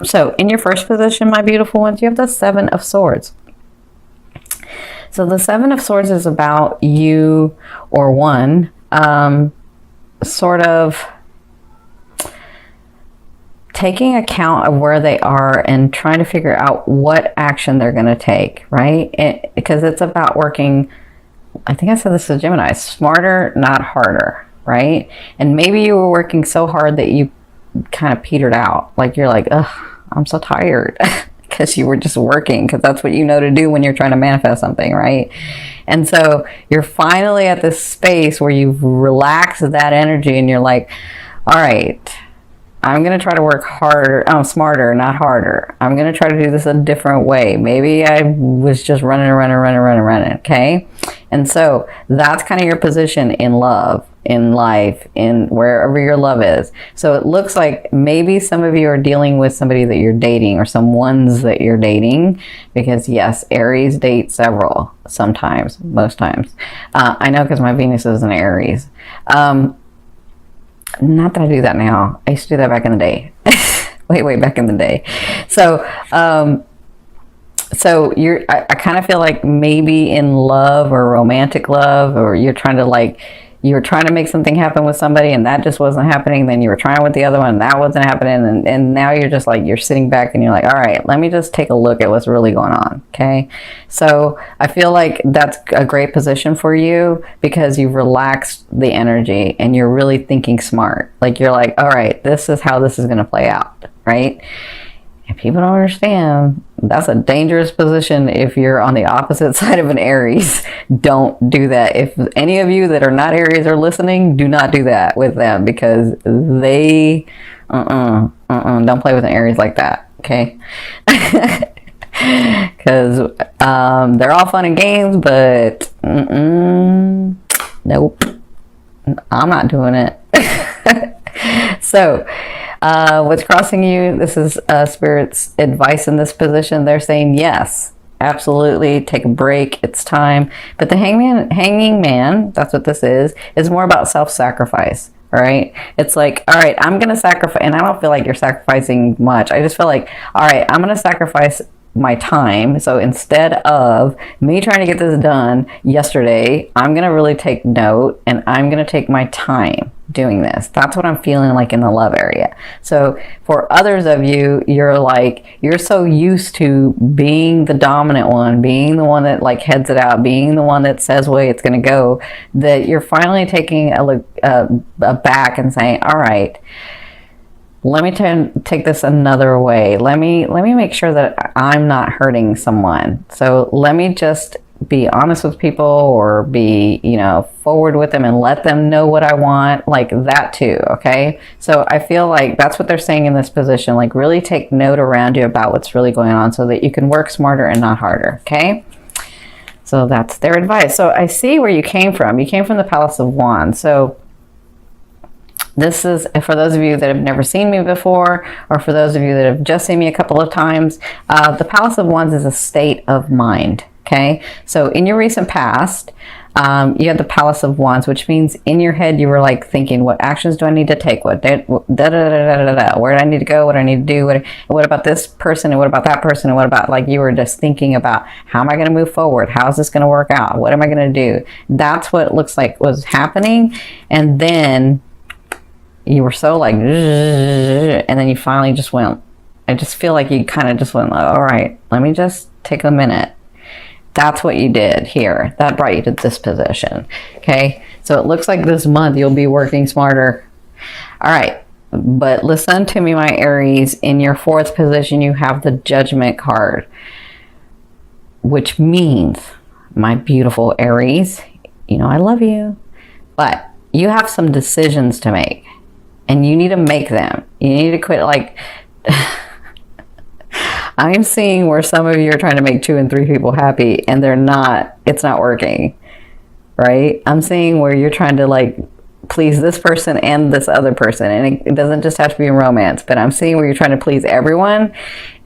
So in your first position, my beautiful ones, you have the Seven of Swords. So the Seven of Swords is about you or one sort of taking account of where they are and trying to figure out what action they're going to take, right? Because it's about working, I think I said this to Gemini, smarter, not harder, right? And maybe you were working so hard that you kind of petered out. Like you're like, ugh, I'm so tired. Because you were just working, because that's what you know to do when you're trying to manifest something, right? And so you're finally at this space where you've relaxed that energy and you're like, all right, I'm going to try to work harder, smarter, not harder. I'm going to try to do this a different way. Maybe I was just running, okay? And so that's kind of your position in love, in life, in wherever your love is. So it looks like maybe some of you are dealing with somebody that you're dating or some ones that you're dating, because yes, Aries date several, sometimes, most times. I know because my Venus is in Aries. Not that I do that now. I used to do that back in the day. way back in the day. So, I kind of feel like maybe in love or romantic love, or you're trying to make something happen with somebody and that just wasn't happening. Then you were trying with the other one and that wasn't happening. And now you're just like, you're sitting back and you're like, all right, let me just take a look at what's really going on. Okay. So I feel like that's a great position for you because you've relaxed the energy and you're really thinking smart. Like you're like, all right, this is how this is going to play out. Right. And people don't understand, that's a dangerous position if you're on the opposite side of an Aries. Don't do that. If any of you that are not Aries are listening, do not do that with them, because they, don't play with an Aries like that, okay? Because they're all fun and games, but nope, I'm not doing it. So, what's crossing you, this is Spirit's advice in this position. They're saying yes, absolutely, take a break, it's time. But the hanging man, that's what this is more about self-sacrifice. All right, it's like, all right, I'm gonna sacrifice, and I don't feel like you're sacrificing much. I just feel like, all right, I'm gonna sacrifice my time. So instead of me trying to get this done yesterday, I'm gonna really take note and I'm gonna take my time doing this. That's what I'm feeling like in the love area. So for others of you, you're like, you're so used to being the dominant one, being the one that like heads it out, being the one that says way it's going to go, that you're finally taking a look back and saying, all right, let me take this another way. Let me make sure that I'm not hurting someone. So let me just be honest with people, or be, forward with them and let them know what I want, like that too, okay? So I feel like that's what they're saying in this position, like really take note around you about what's really going on so that you can work smarter and not harder, okay? So that's their advice. So I see where you came from. You came from the Palace of Wands. So this is for those of you that have never seen me before, or for those of you that have just seen me a couple of times. The Palace of Wands is a state of mind. Okay, so in your recent past, you had the Palace of Wands, which means in your head you were like thinking, what actions do I need to take? Where do I need to go? What do I need to do? What about this person? And what about that person? And what about, like, you were just thinking about, how am I going to move forward? How is this going to work out? What am I going to do? That's what it looks like was happening. And then you were so like, and then you finally just went, I just feel like you kind of just went, all right, let me just take a minute. That's what you did here. That brought you to this position. Okay. So it looks like this month you'll be working smarter. All right. But listen to me, my Aries. In your fourth position, you have the Judgment card, which means, my beautiful Aries, I love you, but you have some decisions to make and you need to make them. You need to quit like... I'm seeing where some of you are trying to make 2 and 3 people happy and it's not working, right? I'm seeing where you're trying to like please this person and this other person. And it doesn't just have to be in romance, but I'm seeing where you're trying to please everyone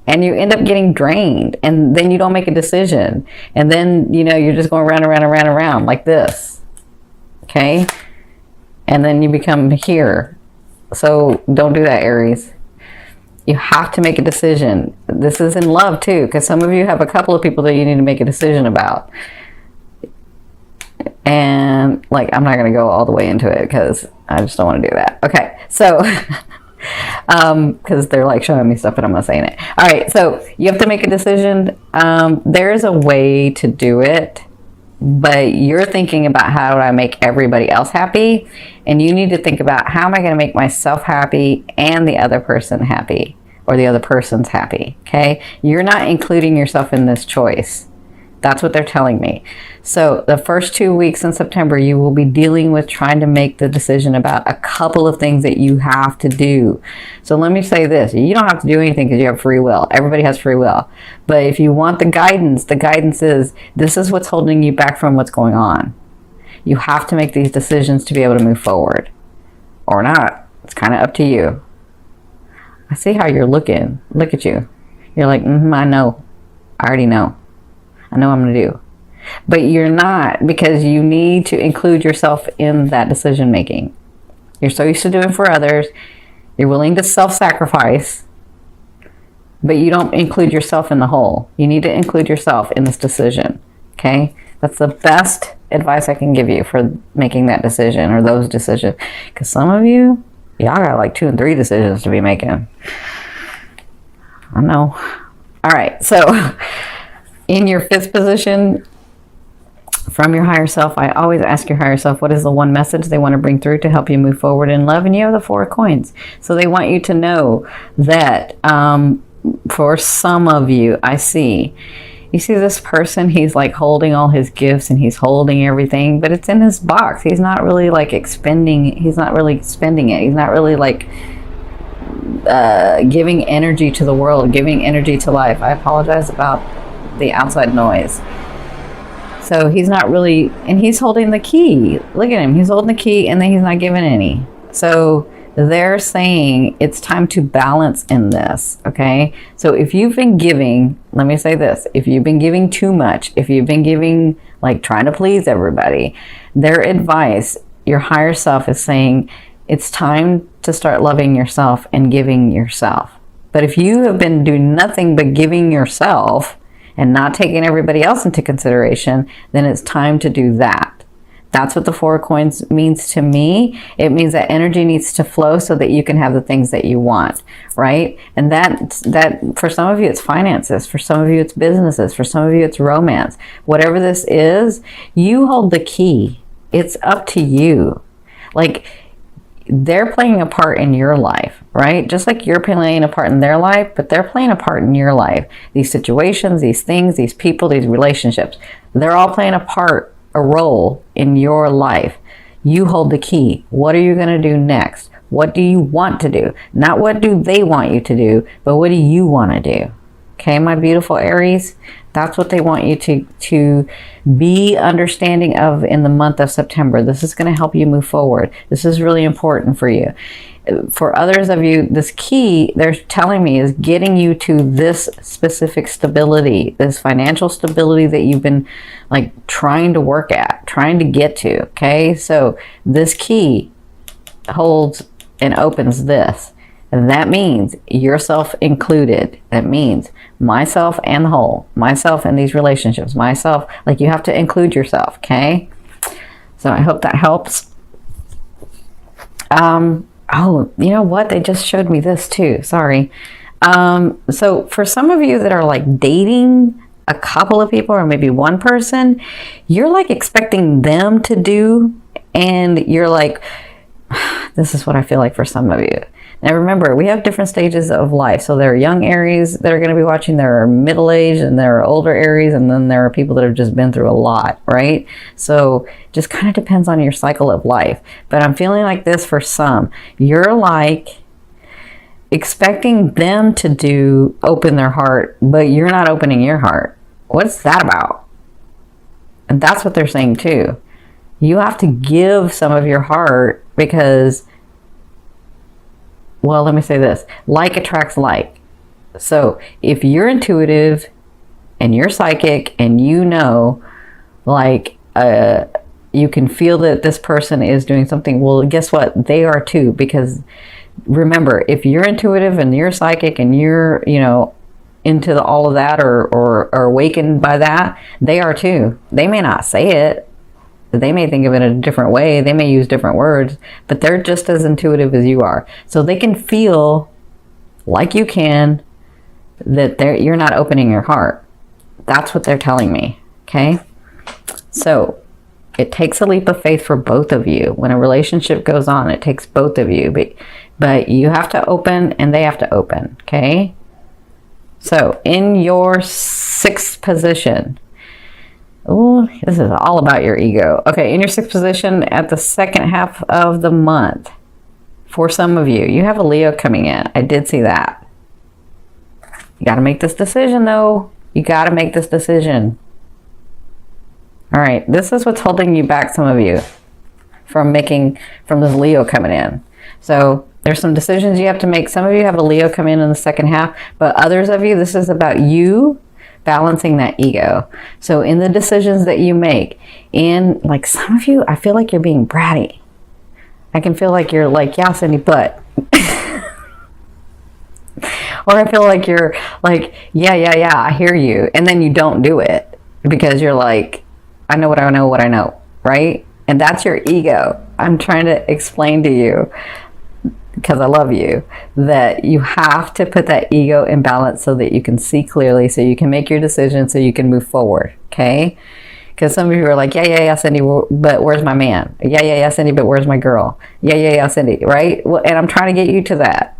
and you end up getting drained, and then you don't make a decision. And then, you're just going round and round and round and round like this. Okay. And then you become here. So don't do that, Aries. You have to make a decision. This is in love too, because some of you have a couple of people that you need to make a decision about. And like, I'm not going to go all the way into it because I just don't want to do that. Okay, so because they're like showing me stuff, but I'm not saying it. All right, so you have to make a decision. There's a way to do it, but you're thinking about how do I make everybody else happy, and you need to think about how am I going to make myself happy and the other person happy, or the other person's happy. Okay, you're not including yourself in this choice. That's what they're telling me. So the first 2 weeks in September, you will be dealing with trying to make the decision about a couple of things that you have to do. So let me say this. You don't have to do anything because you have free will. Everybody has free will. But if you want the guidance is this is what's holding you back from what's going on. You have to make these decisions to be able to move forward. Or not. It's kind of up to you. I see how you're looking. Look at you. You're like, I know. I already know. I know what I'm going to do. But you're not, because you need to include yourself in that decision making. You're so used to doing for others. You're willing to self-sacrifice, but you don't include yourself in the whole. You need to include yourself in this decision. Okay? That's the best advice I can give you for making that decision or those decisions. Because some of you, y'all got like 2 and 3 decisions to be making. I know. All right. So in your 5th position, from your higher self, I always ask your higher self, what is the one message they want to bring through to help you move forward in love? And you have the 4 coins. So they want you to know that for some of you, you see this person, he's like holding all his gifts and he's holding everything, but it's in his box. He's not really like expending, he's not really spending it. He's not really like giving energy to the world, giving energy to life. I apologize about the outside noise. So he's not really, and he's holding the key. Look at him. He's holding the key and then he's not giving any. So they're saying it's time to balance in this. Okay. So if you've been giving, let me say this, if you've been giving too much, if you've been giving, like trying to please everybody, their advice, your higher self is saying it's time to start loving yourself and giving yourself. But if you have been doing nothing but giving yourself and not taking everybody else into consideration, then it's time to do that. That's what the 4 coins means to me. It means that energy needs to flow so that you can have the things that you want, right? And that for some of you, it's finances. For some of you, it's businesses. For some of you, it's romance. Whatever this is, you hold the key. It's up to you. Like, they're playing a part in your life, right? Just like you're playing a part in their life, but they're playing a part in your life. These situations, these things, these people, these relationships, they're all playing a role in your life. You hold the key. What are you going to do next? What do you want to do? Not what do they want you to do, but what do you want to do? Okay, my beautiful Aries, that's what they want you to be understanding of in the month of September. This is going to help you move forward. This is really important for you. For others of you, this key, they're telling me, is getting you to this specific stability, this financial stability that you've been like trying to work at, trying to get to. Okay, so this key holds and opens this. And that means yourself included. That means myself and the whole. Myself and these relationships. Myself. Like, you have to include yourself, okay? So I hope that helps. Oh, you know what? They just showed me this too. Sorry. So for some of you that are like dating a couple of people or maybe one person, you're like expecting them to do, and you're like, this is what I feel like for some of you. Now remember, we have different stages of life. So there are young Aries that are going to be watching, there are middle-aged, and there are older Aries, and then there are people that have just been through a lot, right? So just kind of depends on your cycle of life. But I'm feeling like this for some. You're like expecting them to open their heart, but you're not opening your heart. What's that about? And that's what they're saying too. You have to give some of your heart because, well, let me say this. Like attracts like. So if you're intuitive and you're psychic and you know, like, you can feel that this person is doing something, well, guess what? They are too, because Remember, if you're intuitive and you're psychic and you're, you know, into all of that or awakened by that, they are too. They may not say it. They may think of it in a different way. They may use different words, but they're just as intuitive as you are. So they can feel like you can, that you're not opening your heart. That's what they're telling me, okay? So it takes a leap of faith for both of you. When a relationship goes on, it takes both of you. But you have to open and they have to open, okay? So in your 6th position, oh, this is all about your ego. Okay, in your 6th position at the second half of the month, for some of you, you have a Leo coming in. I did see that. You got to make this decision, though. You got to make this decision. All right, this is what's holding you back, some of you, from this Leo coming in. So there's some decisions you have to make. Some of you have a Leo come in the second half, but others of you, this is about you balancing that ego. So in the decisions that you make, like some of you, I feel like you're being bratty. I can feel like you're like, yeah, Cindy, but. Or I feel like you're like, yeah, I hear you. And then you don't do it because you're like, I know what I know, right? And that's your ego. I'm trying to explain to you, because I love you, that you have to put that ego in balance so that you can see clearly, so you can make your decision, so you can move forward, okay? Because some of you are like, yeah, Cindy, but where's my man? Yeah, Cindy, but where's my girl? Yeah, Cindy, right? Well, and I'm trying to get you to that.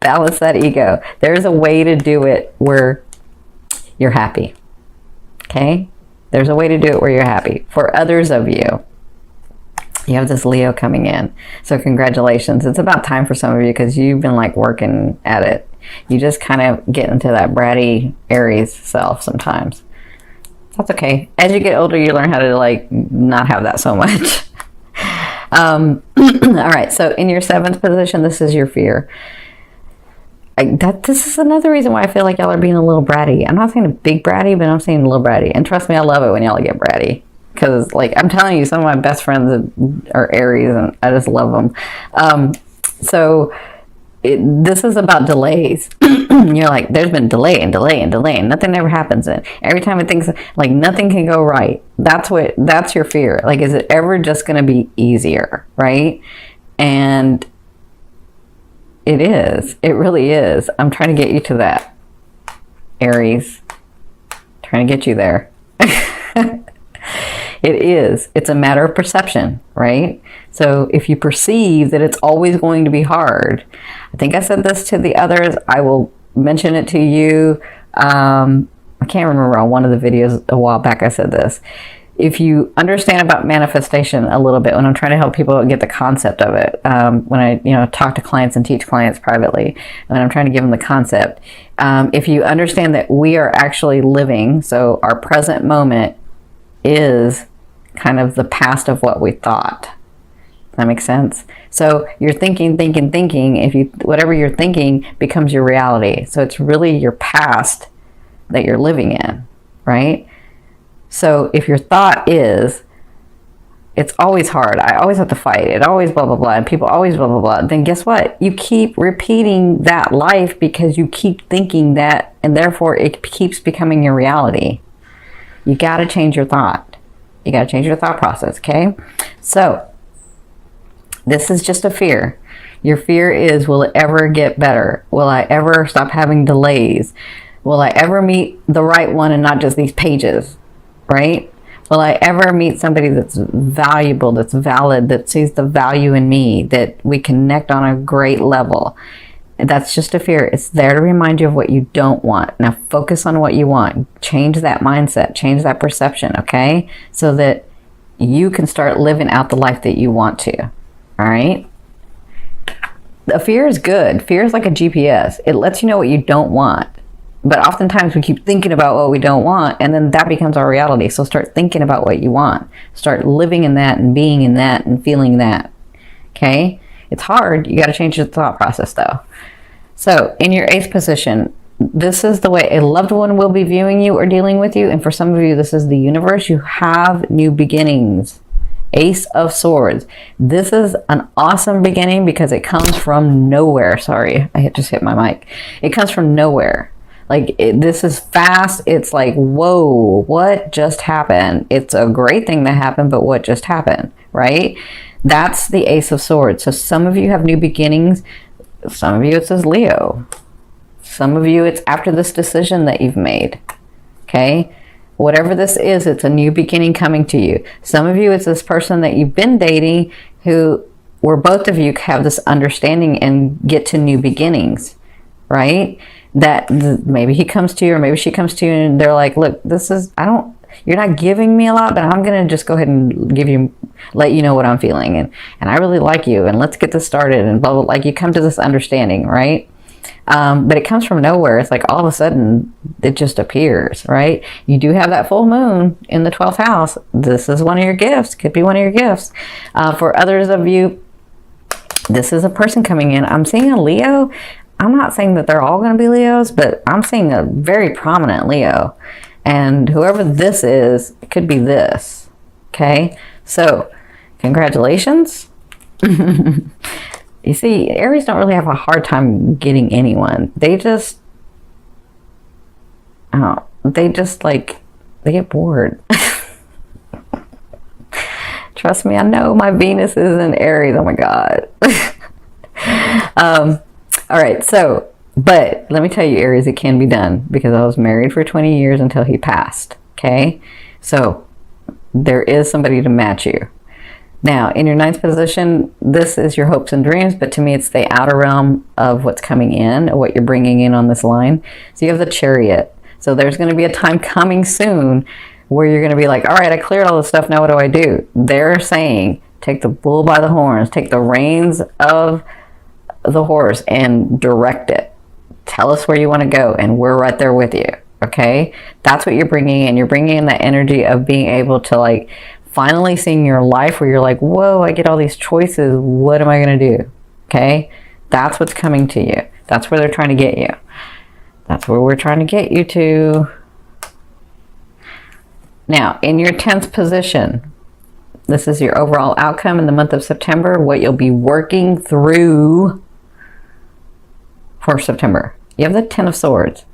Balance that ego. There's a way to do it where you're happy, okay? There's a way to do it where you're happy. For others of you, you have this Leo coming in. So congratulations. It's about time for some of you because you've been like working at it. You just kind of get into that bratty Aries self sometimes. That's okay. As you get older, you learn how to like not have that so much. All right. So in your 7th position, this is your fear. This is another reason why I feel like y'all are being a little bratty. I'm not saying a big bratty, but I'm saying a little bratty. And trust me, I love it when y'all get bratty. Because, like, I'm telling you, some of my best friends are Aries, and I just love them. This is about delays. You're like, there's been delay and nothing ever happens. And every time it thinks, like, nothing can go right. That's your fear. Like, is it ever just going to be easier, right? And it is. It really is. I'm trying to get you to that, Aries. Trying to get you there. It is. It's a matter of perception, right? So if you perceive that it's always going to be hard, I think I said this to the others. I will mention it to you. I can't remember on one of the videos a while back I said this. If you understand about manifestation a little bit, when I'm trying to help people get the concept of it, when I talk to clients and teach clients privately, when I'm trying to give them the concept, if you understand that we are actually living, so our present moment is kind of the past of what we thought. Does that make sense? So you're thinking. Whatever you're thinking becomes your reality. So it's really your past that you're living in, right? So if your thought is, it's always hard, I always have to fight, it always blah, blah, blah, and people always blah, blah, blah, then guess what? You keep repeating that life because you keep thinking that, and therefore it keeps becoming your reality. You got to change your thought. You got to change your thought process, okay? So this is just a fear. Your fear is, will it ever get better? Will I ever stop having delays? Will I ever meet the right one and not just these pages, right? Will I ever meet somebody that's valuable, that's valid, that sees the value in me, that we connect on a great level? That's just a fear. It's there to remind you of what you don't want. Now focus on what you want. Change that mindset. Change that perception, okay? So that you can start living out the life that you want to, all right? The fear is good. Fear is like a GPS. It lets you know what you don't want. But oftentimes we keep thinking about what we don't want, and then that becomes our reality. So start thinking about what you want. Start living in that and being in that and feeling that, okay? It's hard. You got to change your thought process, though. So in your 8th position, this is the way a loved one will be viewing you or dealing with you. And for some of you, this is the universe. You have new beginnings. Ace of Swords. This is an awesome beginning because it comes from nowhere. Sorry, I just hit my mic. It comes from nowhere. Like, this is fast. It's like, whoa, what just happened? It's a great thing that happened, but what just happened, right? That's the Ace of Swords. So some of you have new beginnings. Some of you, it says Leo. Some of you, it's after this decision that you've made, okay? Whatever this is, it's a new beginning coming to you. Some of you, it's this person that you've been dating where both of you have this understanding and get to new beginnings, right? That maybe he comes to you or maybe she comes to you and they're like, look, you're not giving me a lot, but I'm going to just go ahead and let you know what I'm feeling. And I really like you and let's get this started and blah, blah, like you come to this understanding, right? But it comes from nowhere. It's like all of a sudden it just appears, right? You do have that full moon in the 12th house. This is one of your gifts. Could be one of your gifts. For others of you, this is a person coming in. I'm seeing a Leo. I'm not saying that they're all going to be Leos, but I'm seeing a very prominent Leo. And whoever this is, it could be this. Okay? So, congratulations. You see, Aries don't really have a hard time getting anyone. They just like, they get bored. Trust me, I know my Venus is in Aries. Oh my God. All right, so, but let me tell you, Aries, it can be done because I was married for 20 years until he passed. Okay? So, there is somebody to match you. Now, in your 9th position, this is your hopes and dreams, but to me, it's the outer realm of what's coming in, what you're bringing in on this line. So you have the Chariot. So there's going to be a time coming soon where you're going to be like, all right, I cleared all this stuff. Now what do I do? They're saying, take the bull by the horns, take the reins of the horse and direct it. Tell us where you want to go, and we're right there with you. Okay? That's what you're bringing in. You're bringing in that energy of being able to, like, finally seeing your life where you're like, whoa, I get all these choices. What am I going to do? Okay? That's what's coming to you. That's where they're trying to get you. That's where we're trying to get you to. Now, in your 10th position, this is your overall outcome in the month of September, what you'll be working through for September. You have the 10 of Swords.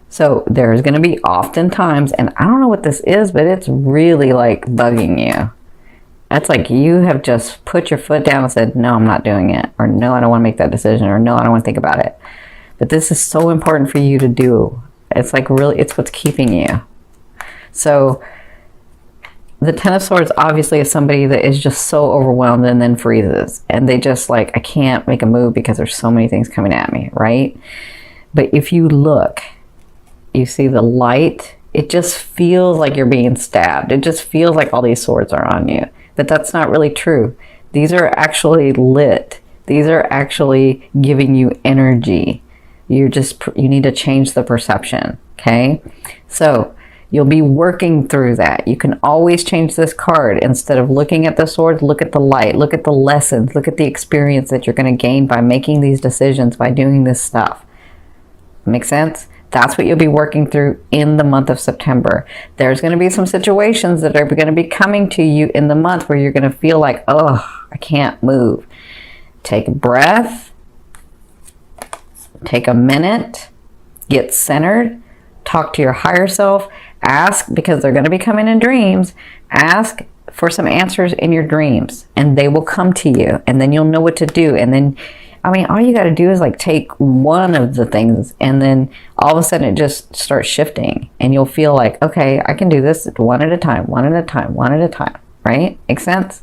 So there's going to be often times, and I don't know what this is, but it's really like bugging you. That's like you have just put your foot down and said, no, I'm not doing it. Or no, I don't want to make that decision. Or no, I don't want to think about it. But this is so important for you to do. It's like really, it's what's keeping you. So the 10 of Swords obviously is somebody that is just so overwhelmed and then freezes. And they just like, I can't make a move because there's so many things coming at me, right? But if you look, you see the light, it just feels like you're being stabbed. It just feels like all these swords are on you. But that's not really true. These are actually lit. These are actually giving you energy. You need to change the perception, okay? So you'll be working through that. You can always change this card. Instead of looking at the swords, look at the light, look at the lessons, look at the experience that you're going to gain by making these decisions, by doing this stuff. Make sense? That's what you'll be working through in the month of September. There's going to be some situations that are going to be coming to you in the month where you're going to feel like, oh, I can't move. Take a breath. Take a minute. Get centered. Talk to your higher self. Ask, because they're going to be coming in dreams, ask for some answers in your dreams and they will come to you and then you'll know what to do. And then, I mean, all you got to do is like take one of the things and then all of a sudden it just starts shifting and you'll feel like, okay, I can do this one at a time, one at a time, one at a time, right? Make sense?